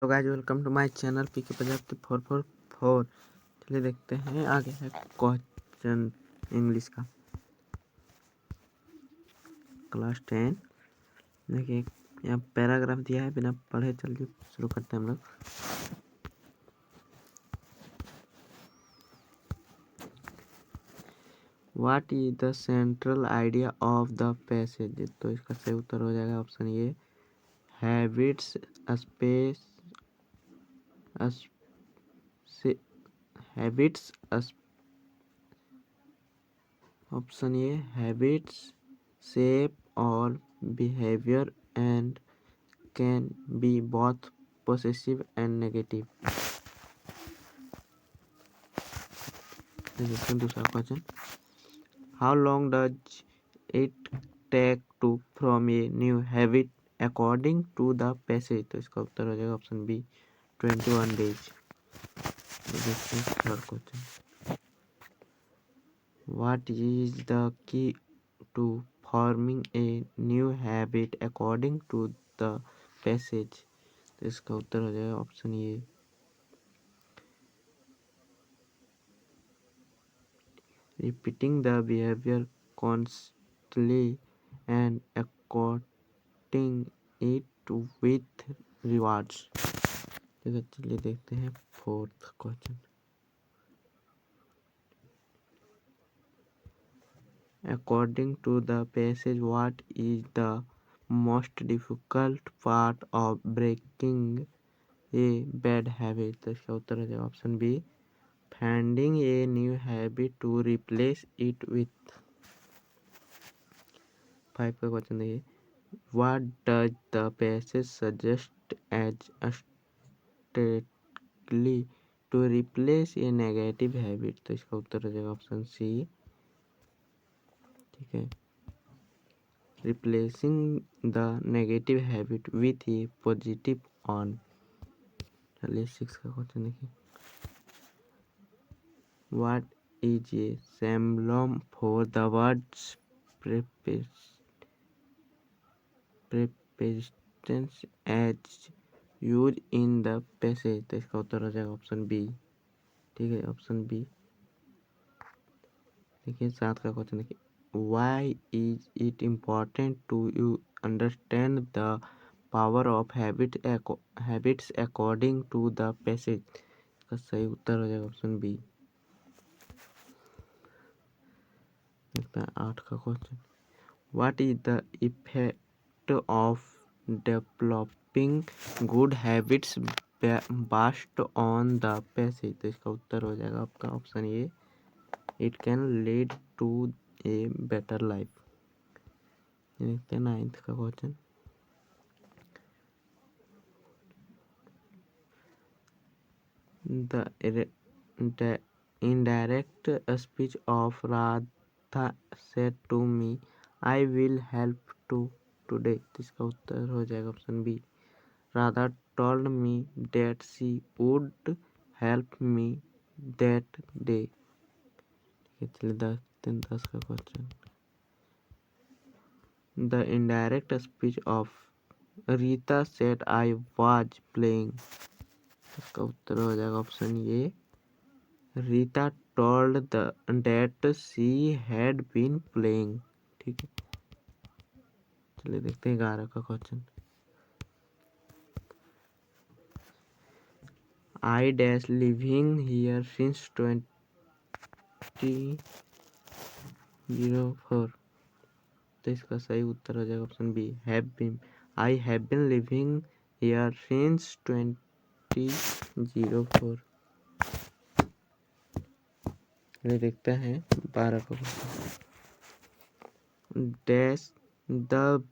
तो guys welcome to my channel PK Punjab 444। चलिए देखते हैं आगे है क्वेश्चन इंग्लिश का क्लास 10। देखिए यहाँ पैराग्राफ दिया है, बिना पढ़े चलिए शुरू करते हैं हम लोग। What is the central idea of the passage? तो इसका सही उत्तर हो जाएगा option A, habits space habits. Option A, habits shape or behavior and can be both possessive and negative। दूसरा question, how long does it take to form a new habit according to the passage? तो इसका उत्तर हो जाएगा option B, 21 days। Third question, what is the key to forming a new habit according to the passage? तो इसका उत्तर हो जाएगा option A, repeating the behavior constantly and according it with rewards। ठीक है, चलिए देखते हैं fourth question. According to the passage, what is the most difficult part of breaking a bad habit? तो इसका उत्तर हो जाएगा option B, finding a new habit to replace it with। 5 का क्वेश्चन देखिए, what does the passage suggest as a strategy to replace a negative habit? तो इसका उत्तर हो जाएगा ऑप्शन सी, ठीक है, replacing the negative habit with a positive one। चलिए 6 का क्वेश्चन देखिए, what is a synonym for the words prepositions as used in the passage? तो इसका उत्तर हो जाएगा ऑप्शन बी, ठीक है, ऑप्शन बी। देखिए 7 का क्वेश्चन देखिए, why is it important to you understand the power of habits according to the passage? इसका सही उत्तर हो जाएगा ऑप्शन बी। देखते हैं 8 का question, what is the effect of developing good habits based on the passage? तो इसका उत्तर हो जाएगा आपका option A, it can lead to a better life। देखते हैं 9th का question, the indirect speech of Radha said to me, I will help to today। इसका उत्तर हो जाएगा option B, Radha told me that she would help me that day। चलिए 10 का question, the indirect speech of Rita said I was playing। इसका उत्तर हो जाएगा option A, Rita told that she had been playing। ठीक है, चलिए देखते हैं 11 का question, I dash living here since 2004। तो इसका सही उत्तर हो जाएगा option B, I have been living here since 2004। चलिए देखते हैं 12 का question, dash the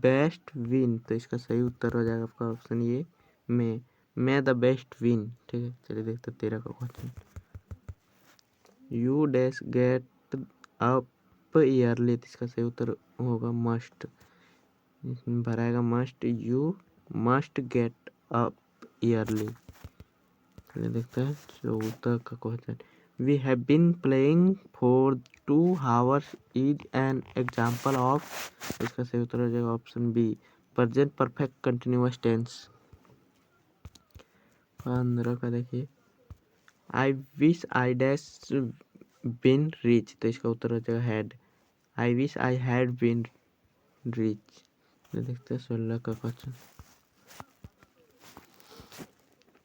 best win. तो इसका सही उत्तर हो जाएगा आपका ऑप्शन ए, मैं द बेस्ट विन। ठीक है, चलिए देखते हैं 13 का question, you dash get up early. तो इसका सही उत्तर होगा मस्ट, भराएगा must, you must get up early. चलिए देखते हैं 14 का question, we have been playing for 2 hours is an example of. इसका सही उत्तर हो जाएगा option B, present perfect continuous tense. 15 का देखिए, I wish I dash been rich, तो इसका उत्तर हो जाएगा had. I wish I had been rich. देखते हैं 16 का question.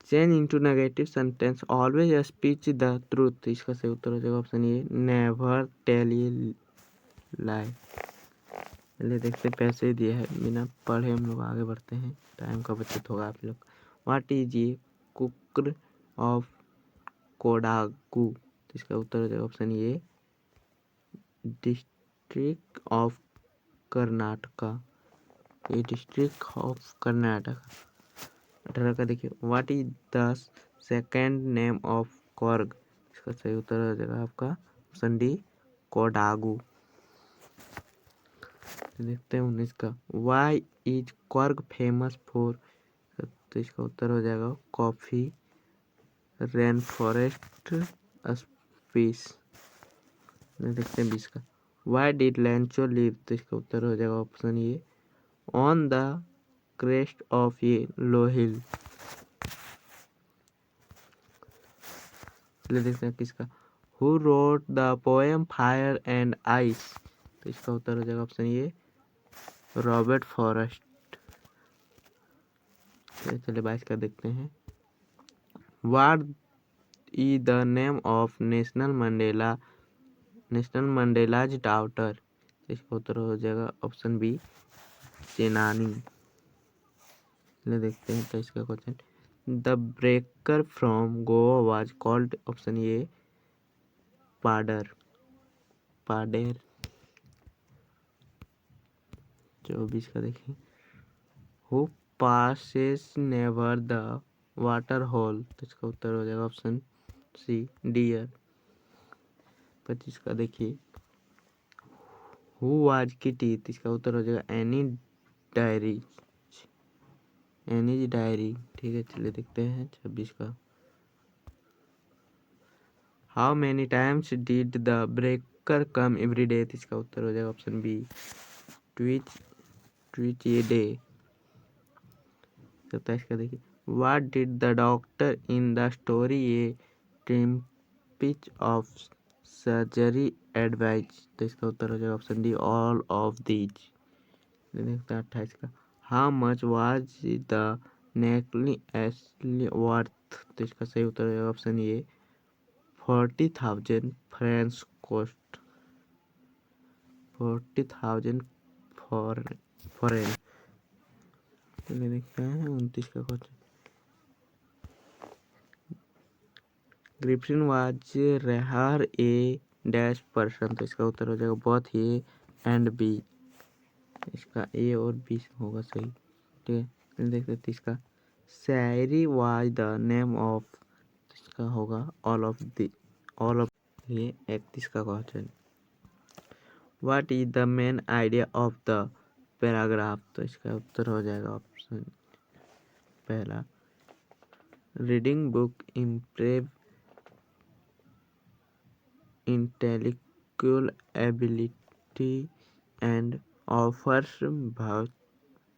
Change into negative sentence, always speech the truth, इसका सही उत्तर हो जाएगा option A, never tell a lie. चलिए देखते हैं, पैसे दिए हैं, बिना पढ़े हम लोग आगे बढ़ते हैं, टाइम का बचत होगा आप लोग। What is a cooker of Kodagu, इसका उत्तर हो जाएगा option A, district of Karnataka, ये डिस्ट्रिक्ट ऑफ कर्नाटका। 18 का देखिए, what is the second name of Korg, इसका सही उत्तर हो जाएगा आपका ऑप्शन डी, कोडागू। देखते हैं 19 का, why is Coorg famous for, तो इसका उत्तर हो जाएगा कॉफी, रेन फॉरेस्ट, स्पीस। देखते हैं 20 का, वाई डिड लैंचो लिव, तो इसका उत्तर हो जाएगा option A, on the crest of a low hill. चलिए देखते हैं किसका, who wrote the poem fire and ice, तो इसका उत्तर हो जाएगा ऑप्शन ए, रॉबर्ट फॉरेस्ट। चलिए 22 का देखते हैं, what is the name of national Mandela's daughter, इसका उत्तर हो जाएगा ऑप्शन बी, चेनानी। चलिए देखते हैं 23 का question, the breaker from Goa was called, option A, pader. 24 का देखिए, who passes never the water hole, तो इसका उत्तर हो जाएगा ऑप्शन सी, डियर। 25 का देखिए, हु वाज किटी, तो इसका उत्तर हो जाएगा डायरी एनीज डायरी। ठीक है, चलिए देखते हैं 26 का, how many times did the breaker come every day, इसका उत्तर हो जाएगा option B, twitch a day. 27 का देखिए, what did the doctor in the story a टेम्पिच ऑफ सर्जरी एडवाइज, तो इसका उत्तर हो जाएगा option D, all of these. 28 का, how much was the necklace worth, तो इसका सही उत्तर हो जाएगा option A, 40,000 French cost, 40,000 foreign. चलिए देखते हैं 29 का क्वेश्चन, ग्रिफिन वाज रेहार ए डैश पर्सन, तो इसका उत्तर हो जाएगा बोथ ए एंड बी, इसका ए और बी होगा सही। ठीक है, चलिए देखते हैं 30 का, shayari was the name of, इसका होगा ऑल ऑफ। ये 31 का क्वेश्चन, what is the main idea of the paragraph, तो इसका उत्तर हो जाएगा ऑप्शन पहला, reading book improve intellectual ability and offers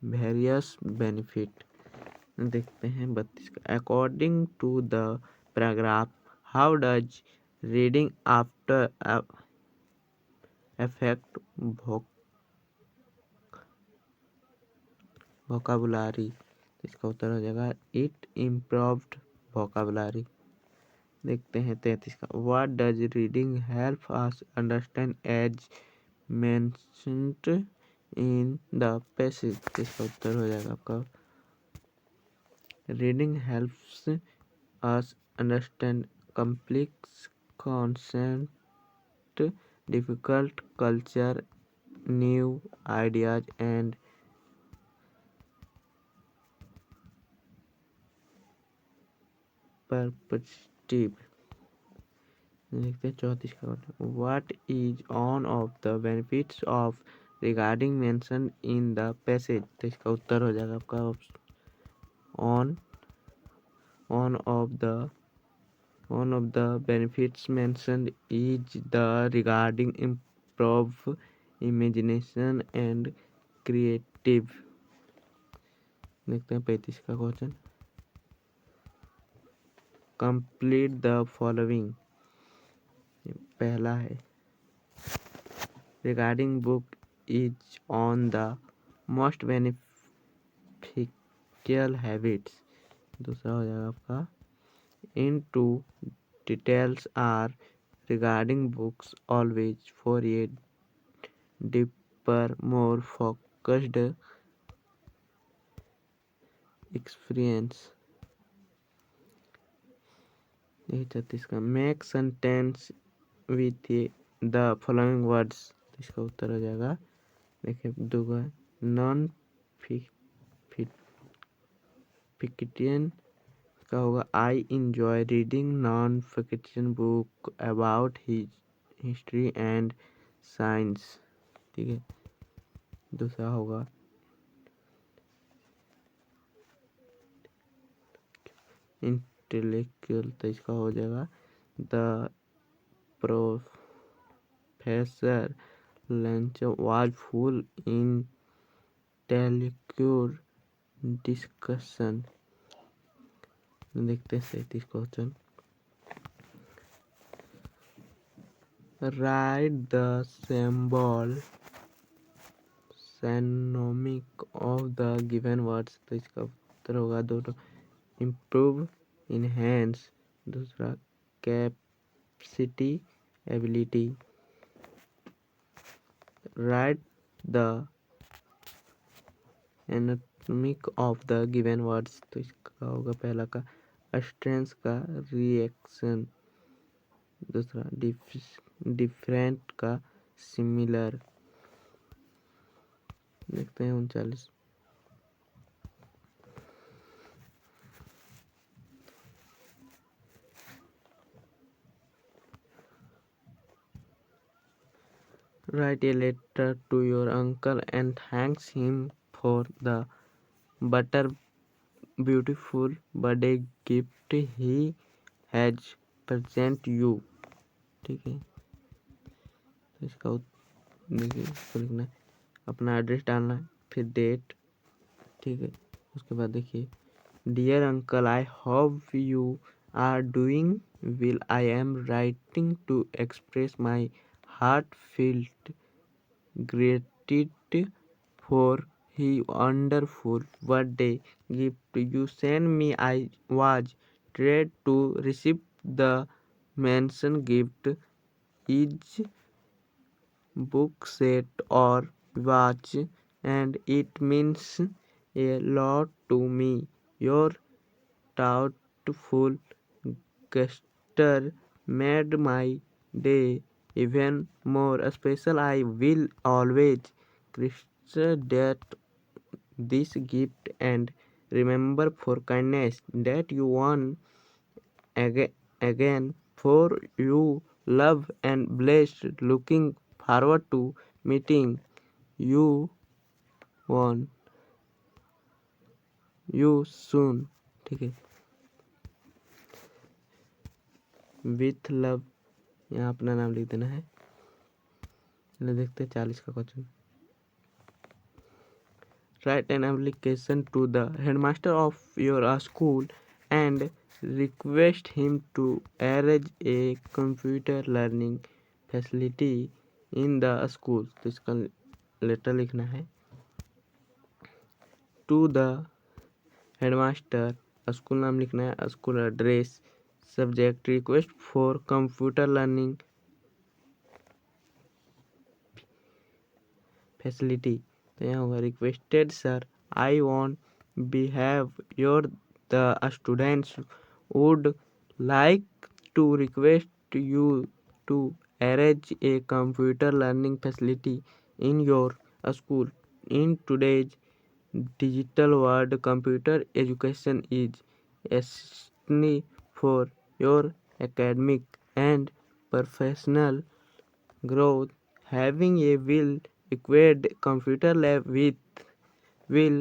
various benefit. देखते हैं 32 का, according to the paragraph, how does reading after affect vocabulary, इसका उत्तर हो जाएगा इट इम्प्रूव्ड वोकाबुलरी। देखते हैं 33 का, what does reading help us understand as mentioned in the passage, इसका उत्तर हो जाएगा आपका, reading helps us understand complex concept, difficult culture, new ideas and perspective. देखते हैं 34 का, what is on of the benefits of regarding mention in the passage, तो इसका उत्तर हो जाएगा आपका on of the benefits mentioned is the regarding improve imagination and creative. देखते हैं 35 का क्वेश्चन, कंप्लीट द फॉलोइंग। पहला है regarding book is on the most beneficial habits. दूसरा हो जाएगा आपका in two details are regarding books always for a deeper more focused experience. यही 36 का make sentence with the following words. इसका उत्तर हो जाएगा, देखिए दूसरा नॉन फिक्शन का होगा I enjoy reading non fiction book about history and science. ठीक है। दूसरा होगा इंटेलेक्चुअल, तो इसका हो जाएगा the professor lunch was full intellectual discussion. देखते हैं 37 question. Write the symbol synonym of the given words. तो इसका उत्तर होगा दोनों इम्प्रूव इनहेंस। दूसरा capacity ability. Write the antonym of the given words. तो इसका होगा पहला का स्ट्रेंथ का रिएक्शन। दूसरा डिफरेंट का सिमिलर। देखते हैं 39। Write a letter to your uncle and thanks him for the butter beautiful birthday gift he has present you। ठीक है। तो इसका देखिए इसको लिखना है, अपना एड्रेस डालना है, फिर डेट। ठीक है। उसके बाद देखिए dear uncle I hope you are doing well. I am writing to express my heartfelt gratitude for his wonderful birthday gift you sent me. I was thrilled to receive the mentioned gift. Is book set or watch, and it means a lot to me. Your thoughtful gesture made my day even more special. I will always treasure that this gift and remember for kindness that you want again for you love and blessed. Looking forward to meeting you one you soon। ठीक है। With love यहाँ अपना नाम लिख देना है। चलिए देखते हैं 40 का question. Write an application to the headmaster of your school and request him to arrange a computer learning facility in the school. तो इसका लेटर लिखना है टू द हेडमास्टर, स्कूल नाम लिखना है, school address, subject request for computer learning facility. तो यहाँ होगा requested sir I want behave your the students would like to request you to arrange a computer learning facility in your school. In today's digital world computer education is essential for your academic and professional growth. Having a well equipped computer lab will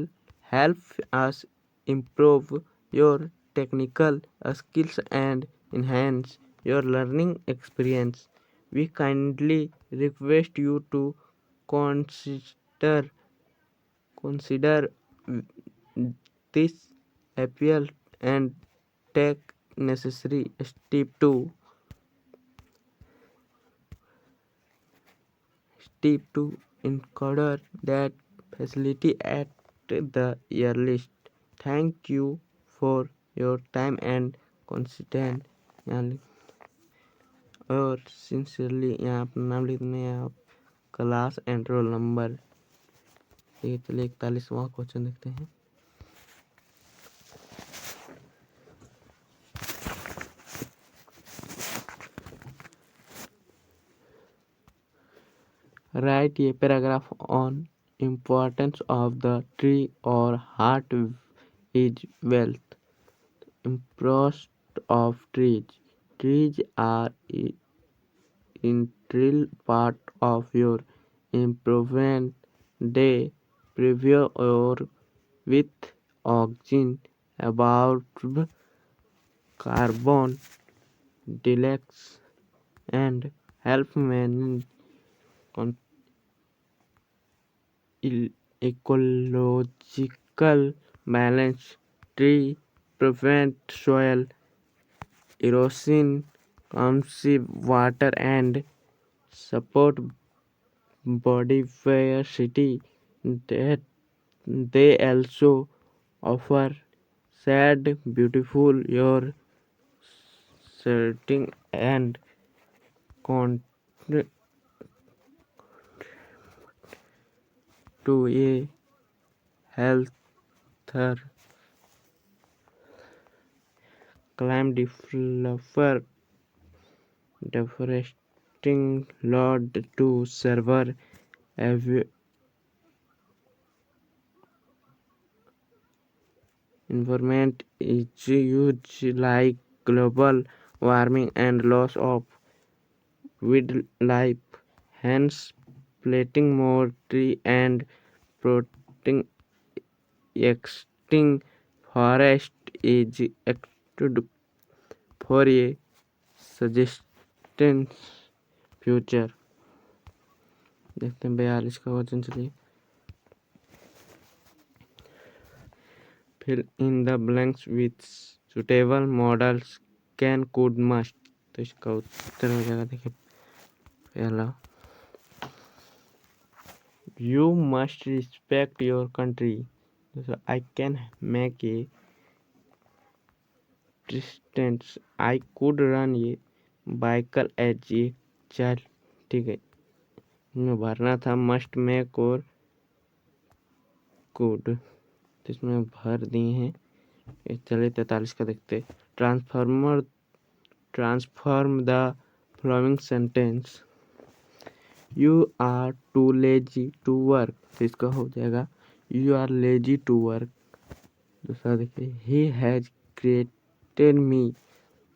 help us improve your technical skills and enhance your learning experience. We kindly request you to consider consider this appeal and take necessary. Step 2 encoder that facility at the earliest. Thank you for your time and consistent और sincerely यहाँ अपना नाम लिखने हैं आप, class and roll number. ठीक है, चलिए 41वां क्वेश्चन देखते हैं। राइट ये paragraph on importance of the tree और heart is wealth. Importance of trees are integral part of your improvement. They provide or with oxygen, absorb carbon dioxide, and help maintain ecological balance. Tree prevent soil erosion, conserve water, and support biodiversity. That they also offer sad, beautiful, your setting and contribute to a healthier climate. Deforesting load to serve environment is huge, like global warming and loss of wildlife. Hence, planting more trees and protecting existing forest is expected for a sustainable future। देखते हैं 42 का question. चलिए, fill in the blanks with suitable models can could must। तो इसका उत्तर हो जाएगा, देखिए पहला, you must respect your country। दूसरा, I can make a distance, I could run a bicycle as a child। ठीक है, इसमें भरना था मस्ट मेक और कुड, तो इसमें भर दिए हैं। चलिए 43 का देखते। Transform the following sentence. You are too lazy to work, तो इसका हो जाएगा you are lazy to work. दूसरा देखिए, ही हैज क्रिएटेड मी,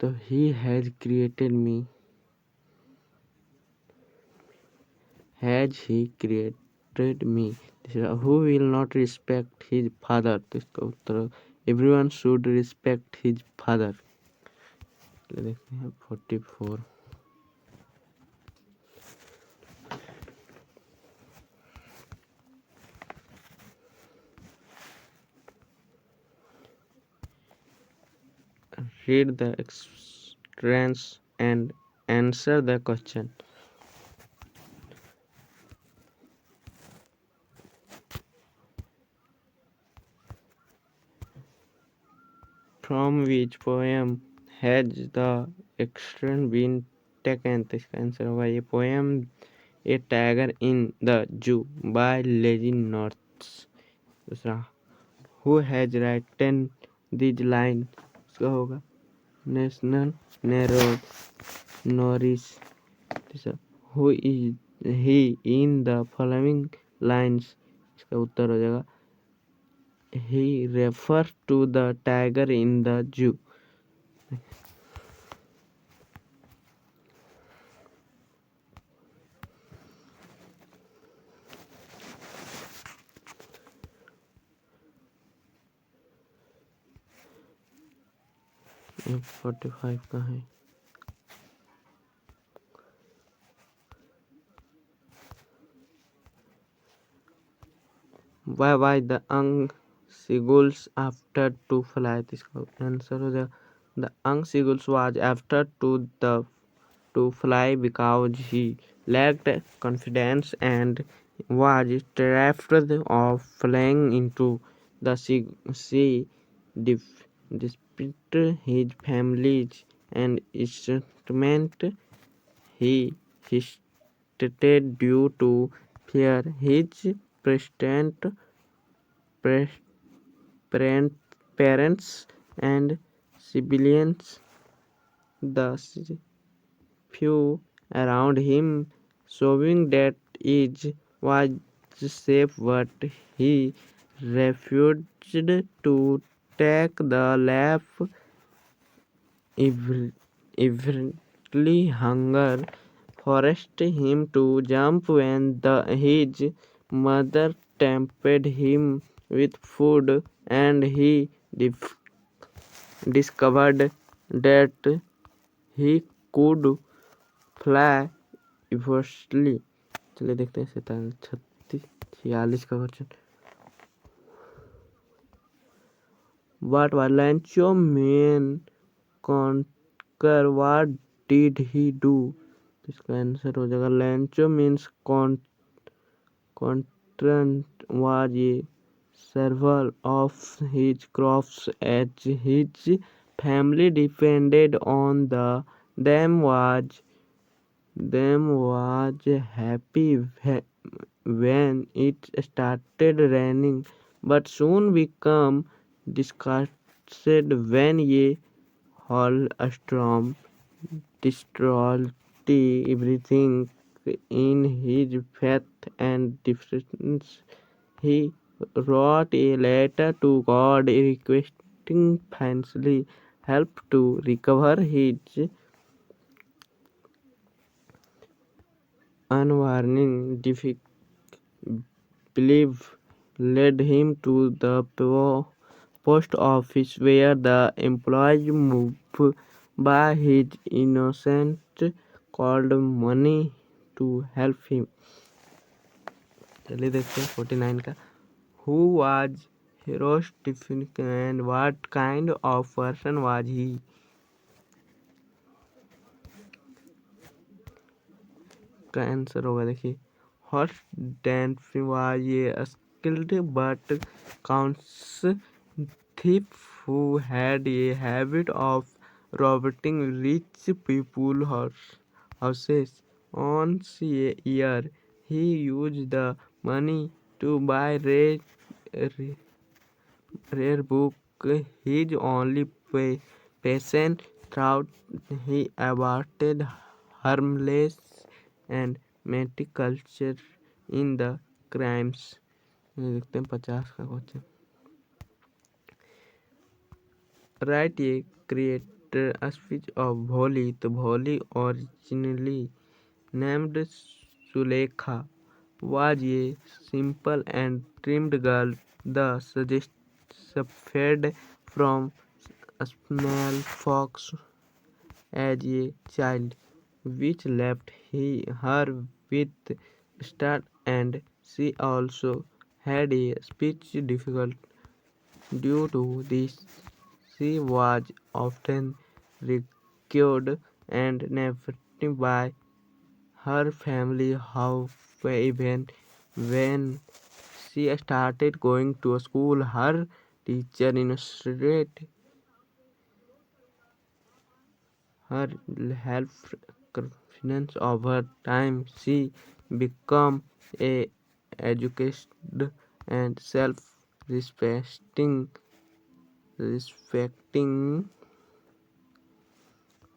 तो he has created me. Has he created me. तीसरा, who will not respect his father, तो इसका उत्तर everyone should respect his father. देखते हैं 44। Read the extents and answer the question। From which poem has the extent been taken? तो इसका answer होगा ये poem a tiger in the zoo by Leslie Norris. दूसरा, who has written this line, इसका होगा national नेरोड Norris. तीसरा, who is he in the following lines, इसका उत्तर हो जाएगा he refers to the tiger in the zoo। ये 45 का है। Why the young seagulls after to fly, इसका आंसर हो जाएगा The young seagull was afraid to fly because he lacked confidence and was terrified of flying into the sea. Despite his family's and instrument, he hesitated due to fear. His present parents and siblings, the few around him, showing that it was safe, but he refused to take the leap. Eventually, hunger forced him to jump when his mother tempted him with food, and he discovered that he could fly eventually. चलिए देखते हैं 46 का question. What was Lancho main conquer? What did he do? इसका answer हो जाएगा Lancho means contract was a survival of his crops as his family depended on them was happy when it started raining, but soon became disgusted when a hailstorm destroyed everything. In his faith and defiance, he wrote a letter to God requesting financial help to recover his unwarning belief led him to the post office where the employees moved by his innocent called money to help him. चलिए देखते हैं 49 का. Who was Herodotus and what kind of person was he? का answer होगा देखिए Herodotus was a skilled but conscious thief who had a habit of robbing rich people's houses. Once a year, he used the money to buy rare book. His only patient thought he aborted harmless and mythic culture in the crimes. देखते हैं 50 का question. Write a creator a speech of Bholi. तो Bholi originally named Sulekha was a simple and trimmed girl. The suffered from smallpox as a child, which left her with start, and she also had a speech difficulty. Due to this, she was often ridiculed and neglected by her family. However, when she started going to school, her teacher instructed her helped confidence over time. She became a educated and respecting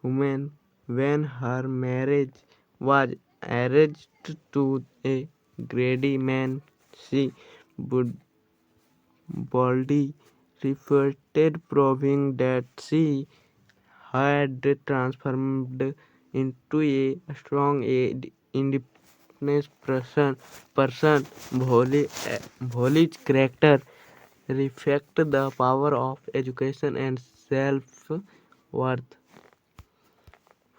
woman. When her marriage was arranged to a greedy man, she boldly refused, proving that she had transformed into a strong and independent person. Bholi's character reflects the power of education and self-worth.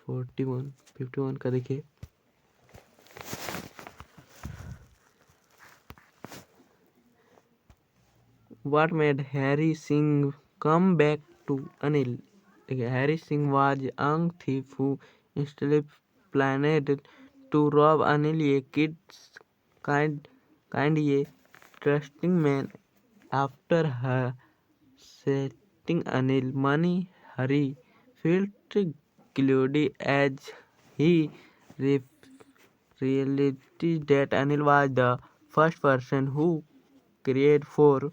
51 का देखिए. What made Harry Singh come back to Anil? Harry Singh was a young thief who instead planned to rob Anil, a kind, a trusting man. After her setting Anil money, Hari felt guilty as he re- realized that Anil was the first person created for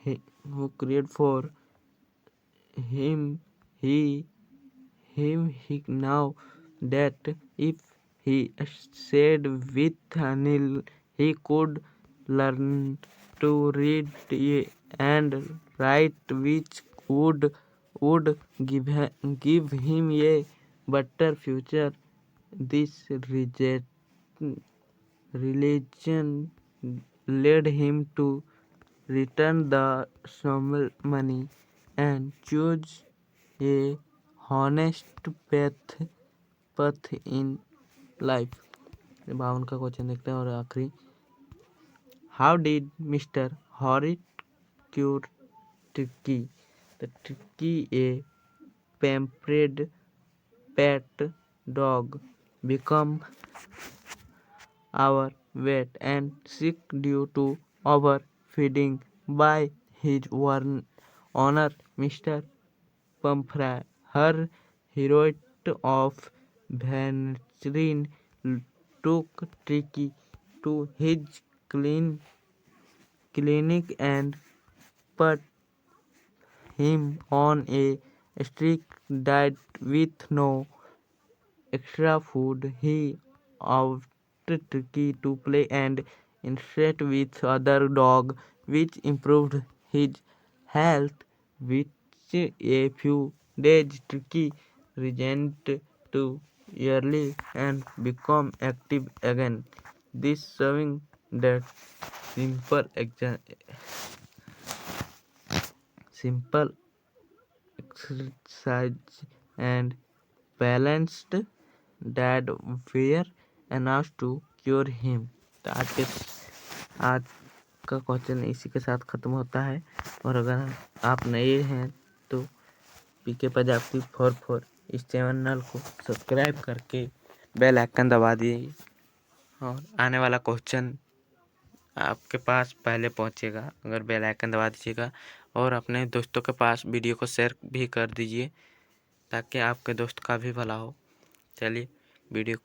who created for him. He he now that if he stayed with Anil, he could learn to read and write, which would give him a better future. This religion led him to return the stolen money and choose a honest path in life। 52 का question देखते हैं और आखिरी, how did mister Herriot cure Tricki? The Tricki a pampered pet dog become overweight and sick due to overfeeding by his owner, Mr. Pumphrey. Her heroine of Vanryn took Tricky to his clinic and put him on a strict diet with no extra food. He asked Tricky to play and interact with other dogs, which improved his health. With a few days, Tricky regained to early and become active again. This showing that simple exercise and balanced diet were enough to cure him। तो आज का question इसी के साथ ख़त्म होता है। और अगर आप नए हैं तो पीके प्रजापति 44 इस चैनल को सब्सक्राइब करके बेल आइकन दबा दिए और आने वाला क्वेश्चन आपके पास पहले पहुंचेगा अगर बेल आइकन दबा दीजिएगा। और अपने दोस्तों के पास वीडियो को शेयर भी कर दीजिए ताकि आपके दोस्त का भी भला हो। चलिए वीडियो